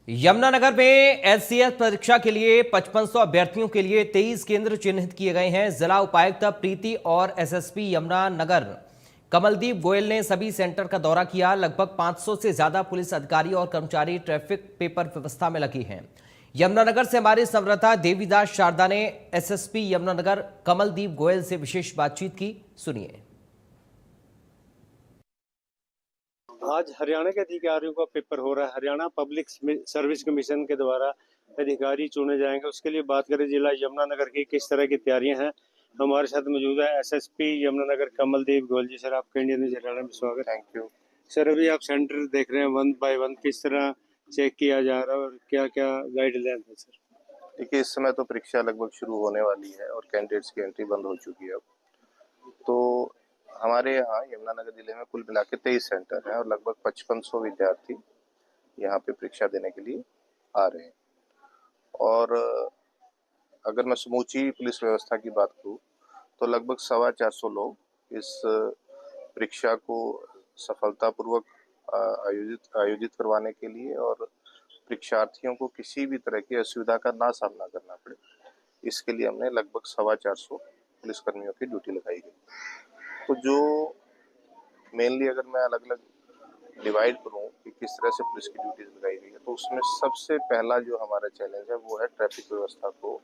यमुनानगर में एससीएस परीक्षा के लिए 5500 अभ्यर्थियों के लिए 23 केंद्र चिन्हित किए गए हैं। जिला उपायुक्त प्रीति और एसएसपी यमुनानगर कमलदीप गोयल ने सभी सेंटर का दौरा किया। लगभग 500 से ज्यादा पुलिस अधिकारी और कर्मचारी ट्रैफिक पेपर व्यवस्था में लगे हैं। यमुनानगर से हमारे संवाददाता देवीदास शारदा ने एसएसपी यमुनानगर कमलदीप गोयल से विशेष बातचीत की। सुनिए। आज हरियाणा के अधिकारियों का पेपर हो रहा है। हरियाणा पब्लिक सर्विस कमीशन के द्वारा अधिकारी चुने जाएंगे। उसके लिए बात करें जिला यमुनानगर की किस तरह की तैयारियां हैं, हमारे साथ मौजूद है एसएसपी यमुनानगर कमलदीप गोयल जी। सर, आपका इंडियन न्यूज हरियाणा में स्वागत। थैंक यू सर, अभी आप सेंटर देख रहे हैं, वन बाय वन किस तरह चेक किया जा रहा है और क्या क्या गाइडलाइन है सर? देखिए, इस समय तो परीक्षा लगभग शुरू होने वाली है और कैंडिडेट्स की एंट्री बंद हो चुकी है। अब तो हमारे यहाँ यमुनानगर जिले में कुल मिला के 23 सेंटर हैं और लगभग 5500 विद्यार्थी यहाँ पे परीक्षा देने के लिए आ रहे हैं। और अगर मैं समूची पुलिस व्यवस्था की बात करूँ तो लगभग 425 लोग इस परीक्षा को सफलतापूर्वक आयोजित करवाने के लिए और परीक्षार्थियों को किसी भी तरह की असुविधा का ना सामना करना पड़े, इसके लिए हमने लगभग 425 पुलिसकर्मियों की ड्यूटी लगाई गई। तो जो मेनली अगर मैं अलग अलग डिवाइड करूं कि किस तरह से पुलिस की ड्यूटीज लगाई गई है, तो उसमें सबसे पहला जो हमारा चैलेंज है वो है ट्रैफिक व्यवस्था को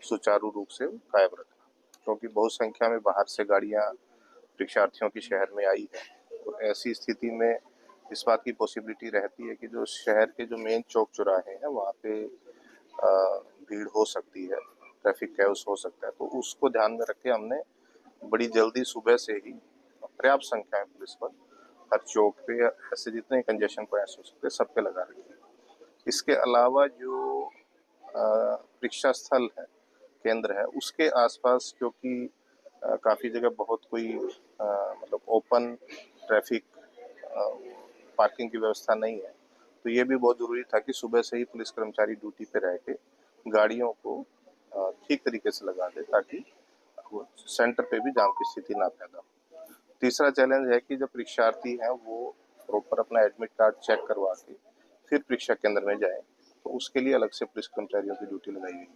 सुचारू रूप से कायम रखना, क्योंकि बहुत संख्या में बाहर से गाड़ियां परीक्षार्थियों की शहर में आई है। तो ऐसी स्थिति में इस बात की पॉसिबिलिटी रहती है कि जो शहर के जो मेन चौक चौराहे हैं वहाँ पे भीड़ हो सकती है, ट्रैफिक कैओस हो सकता है। तो उसको ध्यान में रख के हमने बड़ी जल्दी सुबह से ही पर्याप्त संख्या में पुलिस बल हर चौक पे ऐसे जितने कंजेशन पॉइंट्स हो सकते सब पे लगा रखे हैं। इसके अलावा जो परीक्षा स्थल है, केंद्र है, उसके आसपास क्योंकि काफ़ी जगह बहुत कोई मतलब ओपन ट्रैफिक पार्किंग की व्यवस्था नहीं है, तो ये भी बहुत ज़रूरी था कि सुबह से ही पुलिस कर्मचारी ड्यूटी पे रह के गाड़ियों को ठीक तरीके से लगा दे ताकि सेंटर पे भी जाम की स्थिति ना पैदा हो। तीसरा चैलेंज है कि जब परीक्षार्थी हैं वो प्रॉपर अपना एडमिट कार्ड चेक करवा के फिर परीक्षा केंद्र में जाएं, तो उसके लिए अलग से पुलिस कर्मचारियों की ड्यूटी लगाई गई है।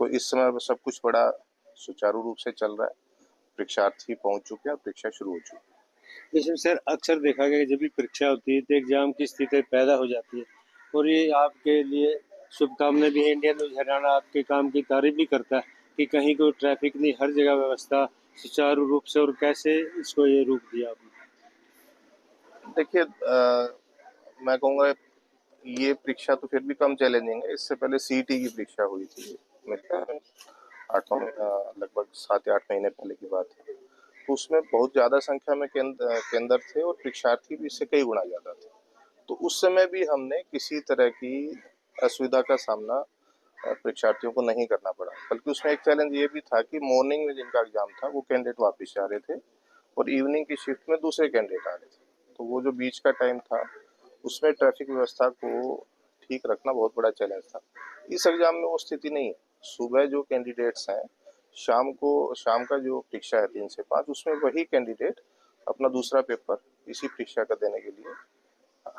तो इस समय सब कुछ बड़ा सुचारू रूप से चल रहा है। परीक्षार्थी पहुंच चुके हैं, परीक्षा शुरू हो चुकी है। इसमें सर अक्सर देखा गया कि जब भी परीक्षा होती है तो एग्जाम की स्थिति पैदा हो जाती है, और ये आपके लिए शुभकामनाएं भी है। इंडियन न्यूज हरियाणा आपके काम की तारीफ भी करता है कि कहीं कोई ट्रैफिक नहीं, हर जगह व्यवस्था सुचारू रूप से। और कैसे इसको ये रूप दिया आपने? देखिए, मैं कहूँगा ये परीक्षा तो फिर भी कम चैलेंजिंग है। इससे पहले सीईटी की परीक्षा हुई थी, लगभग 7 या 8 महीने पहले की बात है। तो उसमें बहुत ज़्यादा संख्या में केंद्र थे और परीक्षार्थी भी इससे कई गुना ज़्यादा थे। तो उस समय भी हमने किसी तरह की असुविधा का सामना परीक्षार्थियों को नहीं करना पड़ा, बल्कि उसमें एक चैलेंज ये भी था कि मॉर्निंग में जिनका एग्जाम था वो कैंडिडेट वापस आ रहे थे और इवनिंग की शिफ्ट में दूसरे कैंडिडेट आ रहे थे। तो वो जो बीच का टाइम था उसमें ट्रैफिक व्यवस्था को ठीक रखना बहुत बड़ा चैलेंज था। इस एग्जाम में वो स्थिति नहीं है। सुबह जो कैंडिडेट्स हैं, शाम का जो परीक्षा है 3 से 5, उसमें वही कैंडिडेट अपना दूसरा पेपर इसी परीक्षा का देने के लिए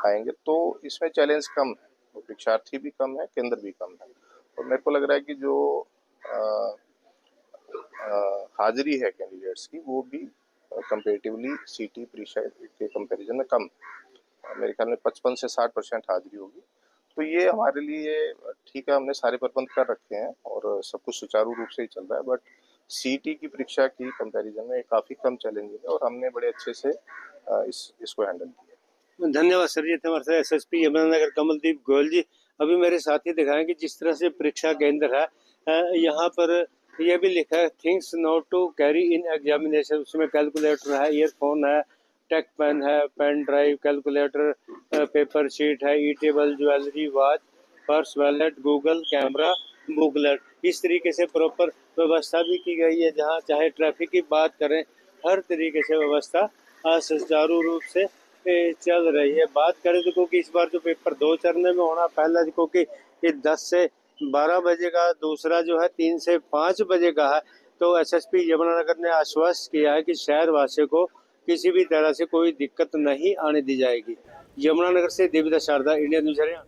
आएंगे। तो इसमें चैलेंज कम है, तो परीक्षार्थी भी कम है, केंद्र भी कम है। और मेरे को लग रहा है कि जो हाजिरी है कैंडिडेट्स की वो भी कंपेरेटिवली सीटी परीक्षा के कंपैरिजन में कम। मेरे ख्याल में 55 से 60% हाजिरी होगी। तो ये हमारे लिए ठीक है, हमने सारे प्रबंध कर रखे हैं और सब कुछ सुचारू रूप से ही चल रहा है। बट सीटी की परीक्षा की कंपैरिजन में काफ़ी कम चैलेंजिंग है और हमने बड़े अच्छे से इसको हैंडल किया। धन्यवाद सर। ये थे हमारे साथ एसएसपी यमुनानगर कमलदीप गोयल जी। अभी मेरे साथी दिखाएं कि जिस तरह से परीक्षा केंद्र है, यहाँ पर यह भी लिखा है things not to carry in examination. उसमें कैलकुलेटर है, ईयरफोन है, टेक पेन है, pen drive, calculator, paper sheet है, ई table, jewellery, watch, purse, wallet, goggle, camera, booklet. इस तरीके से प्रॉपर व्यवस्था भी की गई है। जहाँ चाहे ट्रैफिक की बात करें, हर तरीके से व्यवस्था सुचारू रूप से चल रही है। बात करें तो क्योंकि इस बार जो पेपर 2 चरणों में होना, पहला क्योंकि ये 10 से 12 बजे का, दूसरा जो है 3 से 5 बजे का है। तो एसएसपी यमुनानगर ने आश्वस्त किया है कि शहर वासियों को किसी भी तरह से कोई दिक्कत नहीं आने दी जाएगी। यमुनानगर से देवीदास शारदा, इंडियन न्यूज हरियाणा।